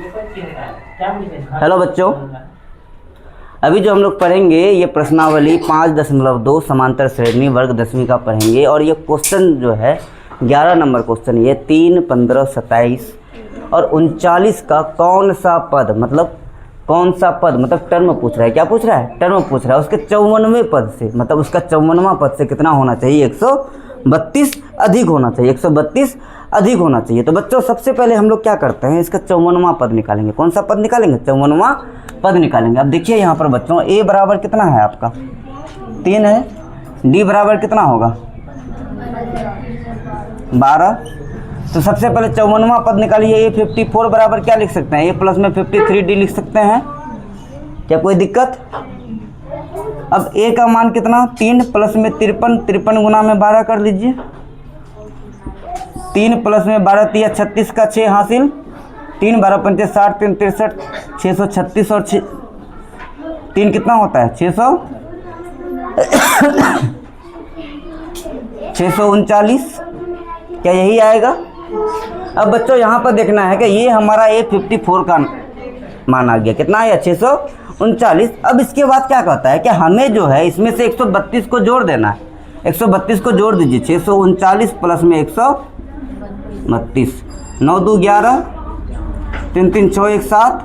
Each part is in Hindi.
हेलो बच्चों, अभी जो हम लोग पढ़ेंगे ये प्रश्नावली 5.2 समांतर श्रेणी वर्ग 10वीं का पढ़ेंगे। और ये क्वेश्चन जो है 11 नंबर क्वेश्चन, ये 3, 15, 27 और 39 का कौन सा पद मतलब टर्म पूछ रहा है। क्या पूछ रहा है? टर्म पूछ रहा है। उसके 54वें पद से मतलब उसका 54वां पद से कितना होना चाहिए? 132 अधिक होना चाहिए। 132 अधिक होना चाहिए। तो बच्चों सबसे पहले हम लोग क्या करते हैं, इसका 54वां पद निकालेंगे। कौन सा पद निकालेंगे? 54वां पद निकालेंगे। अब देखिए यहाँ पर बच्चों a बराबर कितना है आपका? 3 है। d बराबर कितना होगा? 12। तो सबसे पहले 54वां पद निकालिए। a 54 बराबर क्या लिख सकते हैं? a प्लस में 53d लिख सकते हैं। क्या कोई दिक्कत? अब a का मान कितना? 3 प्लस में 53, 53 गुना में 12 कर लीजिए। 3 प्लस में 12 3 36 का 6 हासिल। 3 12 पंचे 60, 3 63, 636 और 3 कितना होता है? 639। क्या यही आएगा? अब बच्चों यहाँ पर देखना है कि ये हमारा A54 का मान आ गया। कितना आया? 639। अब इसके बाद क्या कहता है कि हमें जो है इसमें से 132 को जोड़ देना है। 132 को जोड़ दीजिए। 639 प्लस में 132, 9 2 11, 3 3 6 1 7,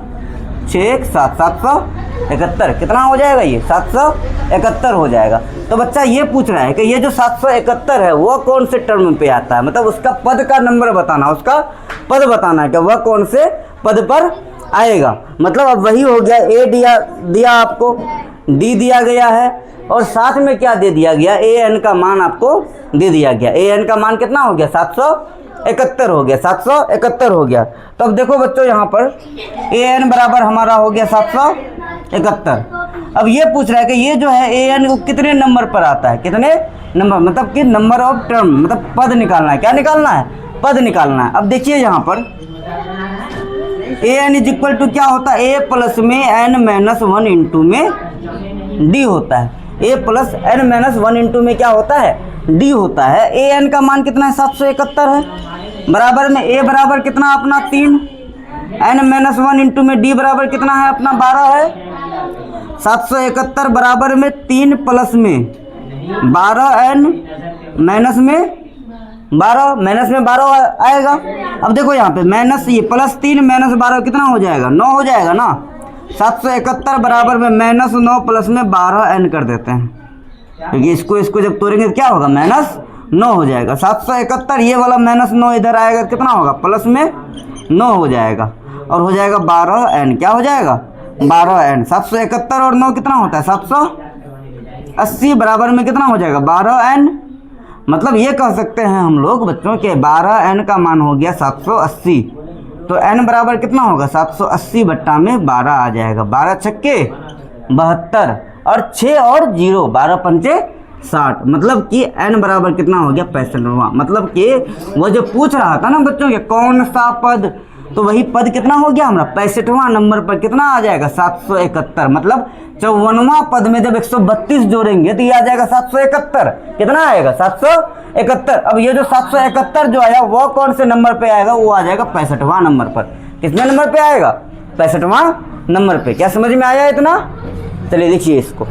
6 1 7, 771। कितना हो जाएगा? ये 771 हो जाएगा। तो बच्चा ये पूछ रहा है कि ये जो 771 है वो कौन से टर्म पे आता है, मतलब उसका पद का नंबर बताना, उसका पद बताना है कि वह कौन से पद पर आएगा। मतलब अब वही हो गया। ए दिया आपको, डी दिया गया है और साथ में क्या दे दिया गया? ए एन का मान आपको दे दिया गया। ए एन का मान कितना हो गया? 771 हो गया। 771 हो गया। तो अब देखो बच्चों यहाँ पर ए एन बराबर हमारा हो गया 771। अब ये पूछ रहा है कि ये जो है ए एन कितने नंबर पर आता है? कितने नंबर मतलब कि नंबर ऑफ टर्म, मतलब पद निकालना है। क्या निकालना है? पद निकालना है। अब देखिए यहाँ पर A N is equal to क्या होता है? ए प्लस में एन माइनस 1 इंटू में डी होता है। ए प्लस एन माइनस 1 इंटू में क्या होता है? डी होता है। ए एन का मान कितना है? 771 है। बराबर में ए बराबर कितना अपना 3, एन माइनस 1 इंटू में डी बराबर कितना है अपना? 12 है। 771 बराबर में 3 प्लस में 12 एन माइनस में 12 आएगा। अब देखो यहाँ पे माइनस ये प्लस 3 माइनस 12 कितना हो जाएगा? 9 हो जाएगा ना। 771 बराबर में माइनस 9 प्लस में 12 एन कर देते हैं, क्योंकि इसको जब तोड़ेंगे तो क्या होगा? माइनस 9 हो जाएगा। 771 ये वाला माइनस 9 इधर आएगा, कितना होगा? प्लस में 9 हो जाएगा और हो जाएगा 12 एन। क्या हो जाएगा? 12 एन। 771 और 9 कितना होता है? 780 बराबर में कितना हो जाएगा? 12 एन। मतलब ये कह सकते हैं हम लोग बच्चों के 12 एन का मान हो गया 780। तो एन बराबर कितना होगा? 780 बट्टा में 12 आ जाएगा। 12 छक्के 72 और 6 और 0, 12 पंचे 60। मतलब कि एन बराबर कितना हो गया? 65वां। मतलब कि वो जो पूछ रहा था ना बच्चों के कौन सा पद, तो वही पद कितना हो गया हमारा? 65वां नंबर पर कितना आ जाएगा? 771। मतलब 54वां पद में जब 132 जोड़ेंगे तो ये आ जाएगा 771। कितना आएगा? 771। अब ये जो 771 जो आया वो कौन से नंबर पे आएगा? वो आ जाएगा 65वां नंबर पर। कितने नंबर पे आएगा? 65वां नंबर पे। क्या समझ में आया इतना? चलिए देखिए इसको।